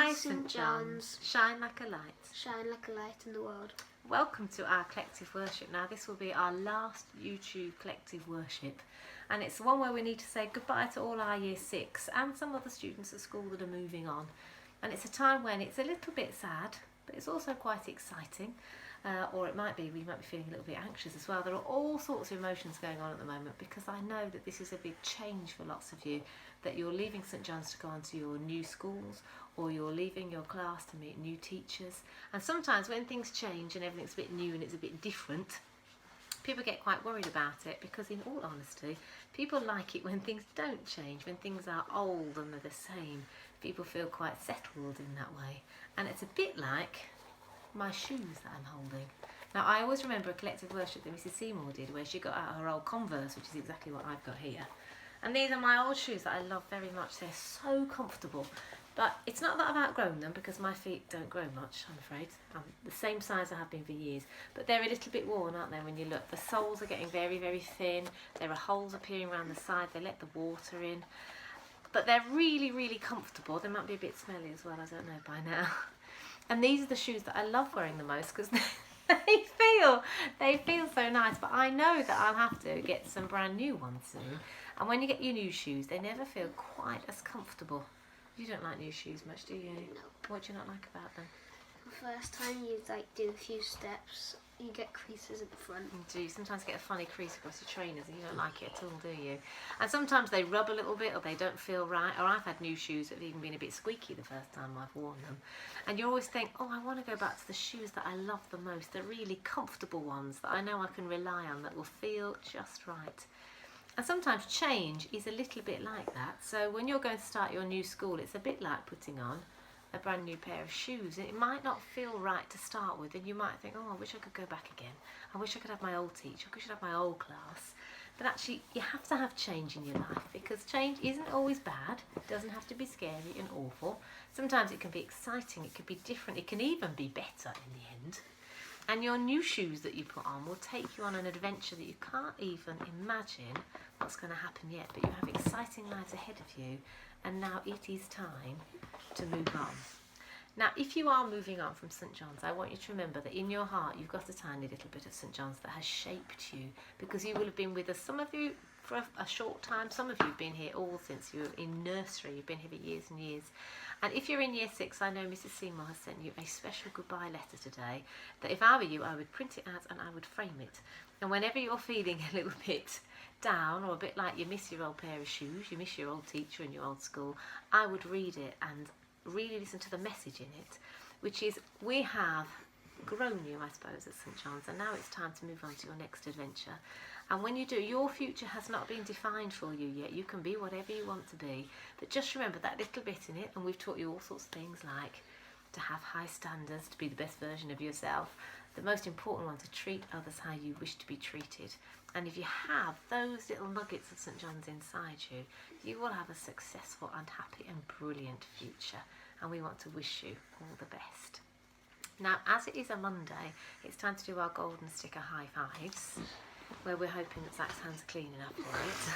Hi St John's, shine like a light. Shine like a light in the world. Welcome to our collective worship. Now this will be our last YouTube collective worship, and it's the one where we need to say goodbye to all our year 6 and some other students at school that are moving on. And it's a time when it's a little bit sad, but it's also quite exciting. Or we might be feeling a little bit anxious as well. There are all sorts of emotions going on at the moment, because I know that this is a big change for lots of you, that you're leaving St John's to go on to your new schools, or you're leaving your class to meet new teachers. And sometimes when things change and everything's a bit new and it's a bit different, people get quite worried about it, because in all honesty, people like it when things don't change, when things are old and they're the same. People feel quite settled in that way. And it's a bit like my shoes that I'm holding. Now I always remember a collective worship that Mrs Seymour did, where she got out her old Converse, which is exactly what I've got here. And these are my old shoes that I love very much. They're so comfortable. But it's not that I've outgrown them, because my feet don't grow much, I'm afraid. I'm the same size I have been for years. But they're a little bit worn, aren't they, when you look? The soles are getting very, very thin. There are holes appearing around the side. They let the water in. But they're really, really comfortable. They might be a bit smelly as well, I don't know by now. And these are the shoes that I love wearing the most, because they feel so nice. But I know that I'll have to get some brand new ones soon. And when you get your new shoes, they never feel quite as comfortable. You don't like new shoes much, do you? No. What do you not like about them? The first time you do a few steps, you get creases at the front. Do you sometimes get a funny crease across your trainers and you don't like it at all, do you? And sometimes they rub a little bit, or they don't feel right. Or I've had new shoes that have even been a bit squeaky the first time I've worn them. And you always think, oh, I want to go back to the shoes that I love the most, the really comfortable ones that I know I can rely on, that will feel just right. And sometimes change is a little bit like that. So when you're going to start your new school, it's a bit like putting on a brand new pair of shoes. It might not feel right to start with, and you might think, oh, I wish I could go back again. I wish I could have my old teacher. I wish I could have my old class. But actually, you have to have change in your life, because change isn't always bad. It doesn't have to be scary and awful. Sometimes it can be exciting. It can be different. It can even be better in the end. And your new shoes that you put on will take you on an adventure that you can't even imagine what's going to happen yet. But you have exciting lives ahead of you, and now it is time to move on. Now, if you are moving on from St John's, I want you to remember that in your heart you've got a tiny little bit of St John's that has shaped you, because you will have been with us, some of you for a short time, some of you have been here all since you were in nursery. You've been here for years and years. And if you're in year 6, I know Mrs Seymour has sent you a special goodbye letter today, that if I were you, I would print it out and I would frame it. And whenever you're feeling a little bit down, or a bit like you miss your old pair of shoes, you miss your old teacher and your old school, I would read it and really listen to the message in it, which is, we have grown you, I suppose, at St John's, and now it's time to move on to your next adventure. And when you do, your future has not been defined for you yet. You can be whatever you want to be, but just remember that little bit in it, and we've taught you all sorts of things, like to have high standards, to be the best version of yourself. The most important one, to treat others how you wish to be treated. And if you have those little nuggets of St John's inside you, you will have a successful and happy and brilliant future. And we want to wish you all the best. Now, as it is a Monday, it's time to do our golden sticker high fives, where we're hoping that Zach's hands are clean enough for it.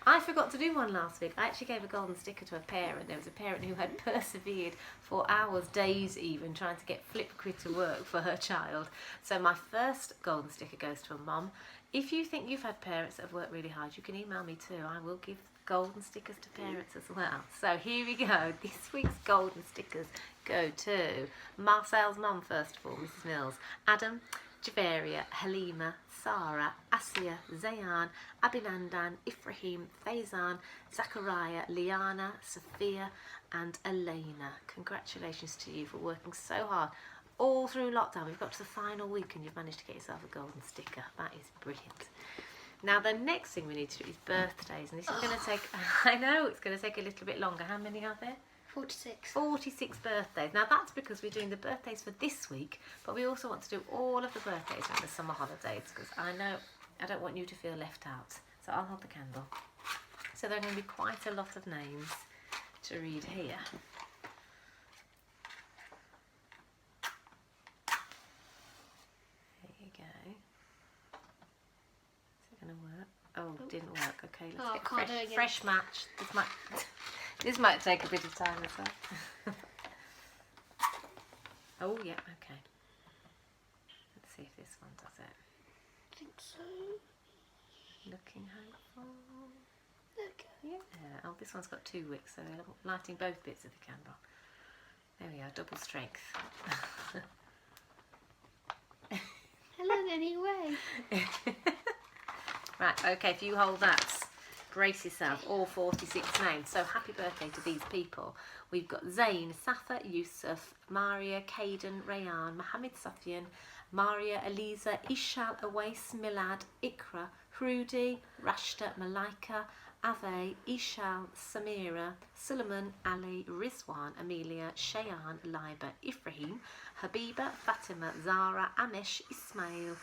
I forgot to do one last week. I actually gave a golden sticker to a parent. There was a parent who had persevered for hours, days even, trying to get Flipgrid to work for her child. So my first golden sticker goes to a mum. If you think you've had parents that have worked really hard, you can email me too. I will give golden stickers to parents as well. So here we go. This week's golden stickers go to Marcel's mum, first of all, Mrs Mills, Adam, Javaria, Halima, Sarah, Asia, Zayan, Abinandan, Ibrahim, Faizan, Zachariah, Liana, Sophia and Elena. Congratulations to you for working so hard all through lockdown. We've got to the final week and you've managed to get yourself a golden sticker. That is brilliant. Now the next thing we need to do is birthdays, and this is going to take, I know it's going to take a little bit longer. How many are there? 46. 46 birthdays. Now that's because we're doing the birthdays for this week, but we also want to do all of the birthdays around the summer holidays, because I know I don't want you to feel left out. So I'll hold the candle. So there are going to be quite a lot of names to read here. There you go. Is it going to work? Oh, it didn't work. Okay, let's get fresh match. This might take a bit of time as well. Oh, yeah, okay. Let's see if this one does it. I think so. Looking hopeful. Okay. Yeah. Oh, this one's got 2 wicks, so they're lighting both bits of the candle. There we are, double strength. Hello, anyway. Right, okay, if you hold that, brace yourself, all 46 names. So happy birthday to these people. We've got Zain, Safa, Yusuf, Maria, Caden, Rayan, Mohammed Safian, Maria, Eliza, Ishal, Awais, Milad, Ikra, Hrudi, Rashta, Malaika, Ave, Ishal, Samira, Suleiman, Ali, Rizwan, Amelia, Shayan, Liba, Ibrahim, Habiba, Fatima, Zara, Amish, Ismail,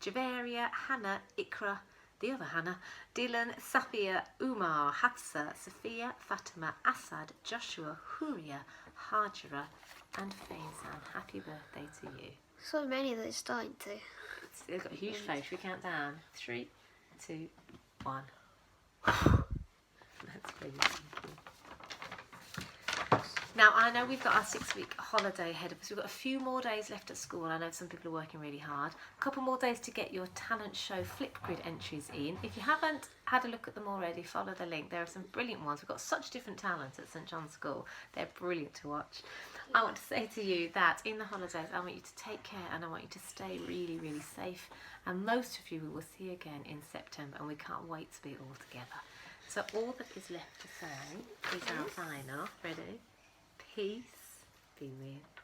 Javaria, Hannah, Ikra, the other Hannah, Dylan, Safia, Umar, Hafsa, Sophia, Fatima, Asad, Joshua, Huria, Hajra and Faizan. Happy birthday to you. So many that it's starting to. They've got a huge face. Should we count down? 3, 2, 1. That's brilliant. Thank you. Now, I know we've got our 6-week holiday ahead of us. We've got a few more days left at school. I know some people are working really hard. A couple more days to get your talent show Flipgrid entries in. If you haven't had a look at them already, follow the link. There are some brilliant ones. We've got such different talents at St John's School. They're brilliant to watch. I want to say to you that in the holidays, I want you to take care and I want you to stay really, really safe. And most of you we will see again in September, and we can't wait to be all together. So all that is left to say is our sign off. Ready? Peace be with